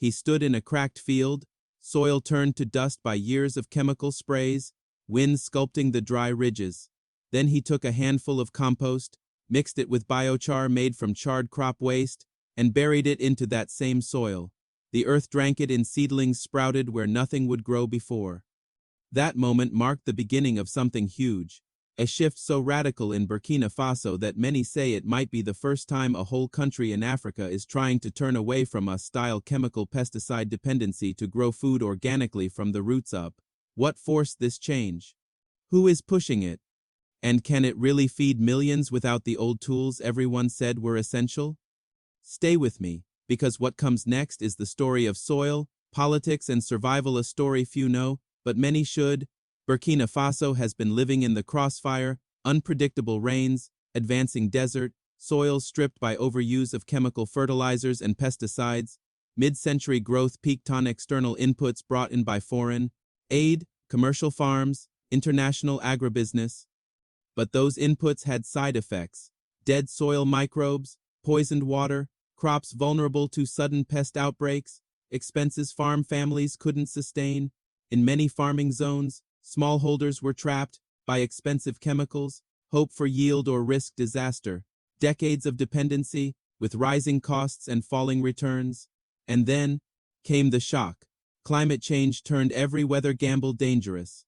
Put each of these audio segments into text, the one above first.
He stood in a cracked field, soil turned to dust by years of chemical sprays, wind sculpting the dry ridges. Then he took a handful of compost, mixed it with biochar made from charred crop waste, and buried it into that same soil. The earth drank it and seedlings sprouted where nothing would grow before. That moment marked the beginning of something huge, a shift so radical in Burkina Faso that many say it might be the first time a whole country in Africa is trying to turn away from a style chemical pesticide dependency to grow food organically from the roots up. What forced this change? Who is pushing it? And can it really feed millions without the old tools everyone said were essential? Stay with me, because what comes next is the story of soil, politics, and survival, a story few know, but many should. Burkina Faso has been living in the crossfire, unpredictable rains, advancing desert, soils stripped by overuse of chemical fertilizers and pesticides, mid-century growth peaked on external inputs brought in by foreign aid, commercial farms, international agribusiness. But those inputs had side effects: dead soil microbes, poisoned water, crops vulnerable to sudden pest outbreaks, expenses farm families couldn't sustain. In many farming zones, smallholders were trapped by expensive chemicals, hope for yield or risk disaster, decades of dependency with rising costs and falling returns. And then came the shock. Climate change turned every weather gamble dangerous.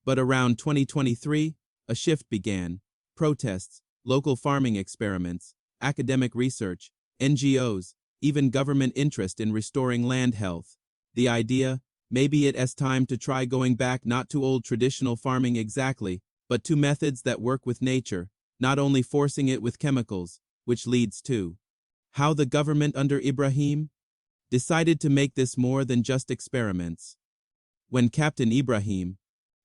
But around 2023, a shift began. Protests, local farming experiments, academic research, NGOs, even government interest in restoring land health. The idea, maybe it is time to try going back not to old traditional farming exactly, but to methods that work with nature, not only forcing it with chemicals, which leads to how the government under Ibrahim decided to make this more than just experiments. When Captain Ibrahim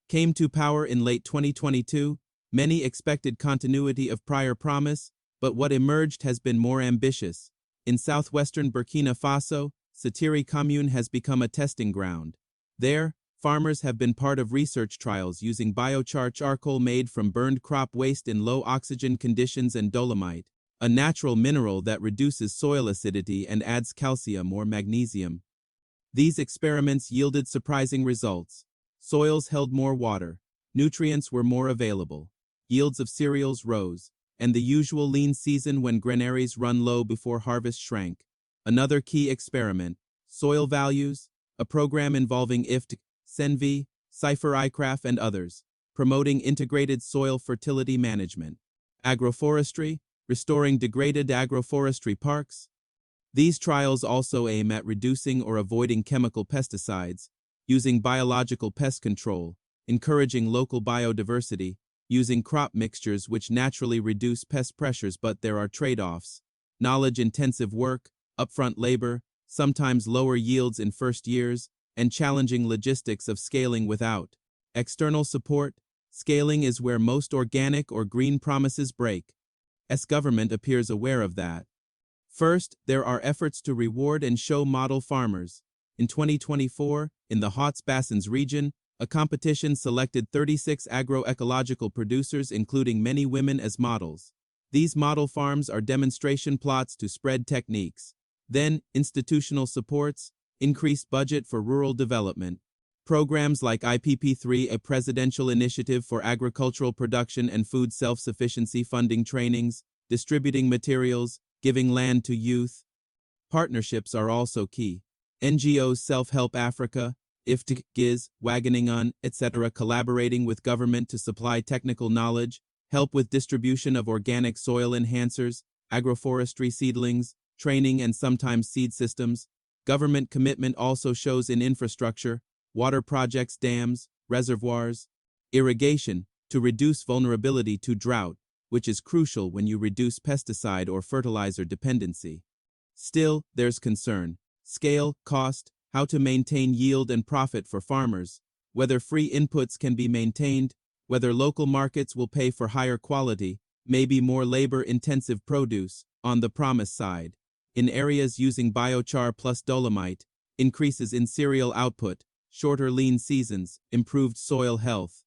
came to power in late 2022, many expected continuity of prior promise, but what emerged has been more ambitious. In southwestern Burkina Faso, Satiri commune has become a testing ground. There, farmers have been part of research trials using biochar charcoal made from burned crop waste in low oxygen conditions and dolomite, a natural mineral that reduces soil acidity and adds calcium or magnesium. These experiments yielded surprising results. Soils held more water, nutrients were more available, yields of cereals rose, and the usual lean season when granaries run low before harvest shrank. Another key experiment, soil values, a program involving IFT, Senvi, Cypher iCraft and others, promoting integrated soil fertility management. Agroforestry, restoring degraded agroforestry parks. These trials also aim at reducing or avoiding chemical pesticides, using biological pest control, encouraging local biodiversity, using crop mixtures which naturally reduce pest pressures, but there are trade-offs. Knowledge-intensive work, upfront labor, sometimes lower yields in first years, and challenging logistics of scaling without external support. Scaling is where most organic or green promises break. As government appears aware of that. First, there are efforts to reward and show model farmers. In 2024, in the Hots Bassins region, a competition selected 36 agroecological producers, including many women, as models. These model farms are demonstration plots to spread techniques. Then, institutional supports, increased budget for rural development. Programs like IPP3, a presidential initiative for agricultural production and food self-sufficiency, funding trainings, distributing materials, giving land to youth. Partnerships are also key. NGOs Self-Help Africa, IFT, GIZ, Wagoning On, etc. collaborating with government to supply technical knowledge, help with distribution of organic soil enhancers, agroforestry seedlings, training and sometimes seed systems. Government commitment also shows in infrastructure, water projects, dams, reservoirs, irrigation, to reduce vulnerability to drought, which is crucial when you reduce pesticide or fertilizer dependency. Still, there's concern. Scale, cost, how to maintain yield and profit for farmers, whether free inputs can be maintained, whether local markets will pay for higher quality, maybe more labor-intensive produce, on the promise side. In areas using biochar plus dolomite, increases in cereal output, shorter lean seasons, improved soil health.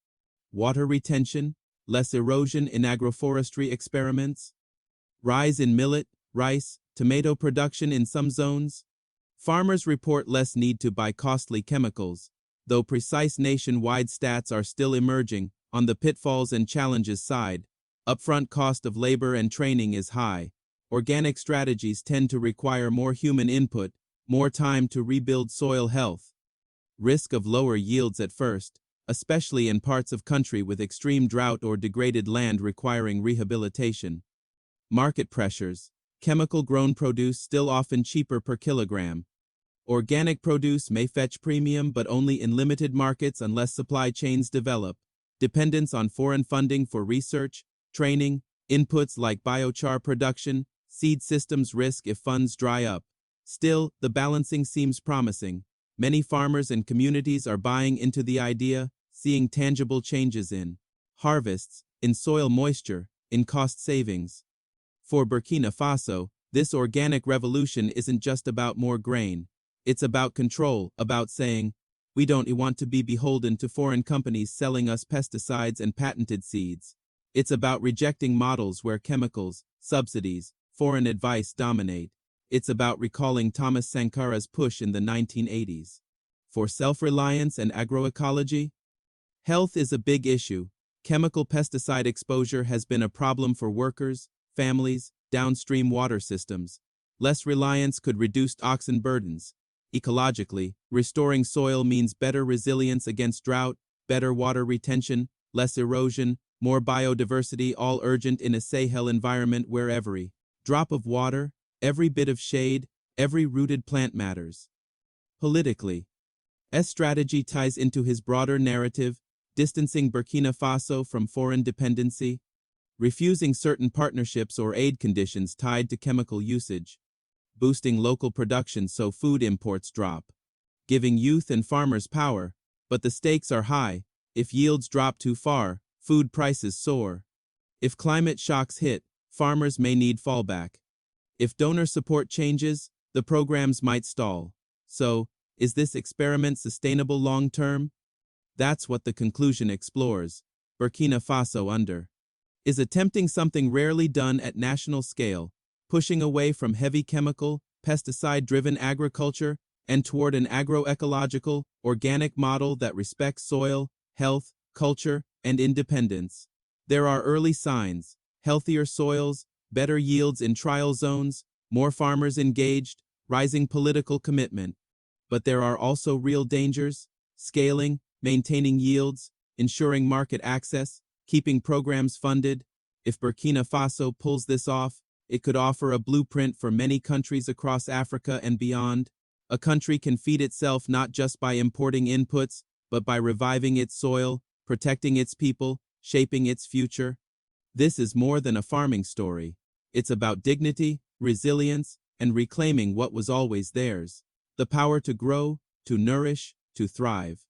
Water retention, less erosion in agroforestry experiments. Rise in millet, rice, tomato production in some zones. Farmers report less need to buy costly chemicals, though precise nationwide stats are still emerging. On the pitfalls and challenges side, upfront cost of labor and training is high. Organic strategies tend to require more human input, more time to rebuild soil health. Risk of lower yields at first, especially in parts of country with extreme drought or degraded land requiring rehabilitation. Market pressures. Chemical-grown produce still often cheaper per kilogram. Organic produce may fetch premium but only in limited markets unless supply chains develop. Dependence on foreign funding for research, training, inputs like biochar production, seed systems risk if funds dry up. Still, the balancing seems promising. Many farmers and communities are buying into the idea, seeing tangible changes in harvests, in soil moisture, in cost savings. For Burkina Faso, this organic revolution isn't just about more grain. It's about control, about saying, we don't want to be beholden to foreign companies selling us pesticides and patented seeds. It's about rejecting models where chemicals, subsidies, foreign advice dominate. It's about recalling Thomas Sankara's push in the 1980s. For self-reliance and agroecology, health is a big issue. Chemical pesticide exposure has been a problem for workers, families, downstream water systems. Less reliance could reduce oxen burdens. Ecologically, restoring soil means better resilience against drought, better water retention, less erosion, more biodiversity, all urgent in a Sahel environment where every drop of water, every bit of shade, every rooted plant matters. Politically, S strategy ties into his broader narrative, distancing Burkina Faso from foreign dependency, refusing certain partnerships or aid conditions tied to chemical usage, boosting local production so food imports drop, giving youth and farmers power, but the stakes are high. If yields drop too far, food prices soar. If climate shocks hit, farmers may need fallback. If donor support changes, the programs might stall. So, is this experiment sustainable long-term? That's what the conclusion explores. Burkina Faso is attempting something rarely done at national scale, pushing away from heavy chemical, pesticide-driven agriculture and toward an agroecological, organic model that respects soil, health, culture, and independence. There are early signs: healthier soils, better yields in trial zones, more farmers engaged, rising political commitment. But there are also real dangers: scaling, maintaining yields, ensuring market access, keeping programs funded. If Burkina Faso pulls this off, it could offer a blueprint for many countries across Africa and beyond. A country can feed itself not just by importing inputs, but by reviving its soil, protecting its people, shaping its future. This is more than a farming story. It's about dignity, resilience, and reclaiming what was always theirs: the power to grow, to nourish, to thrive.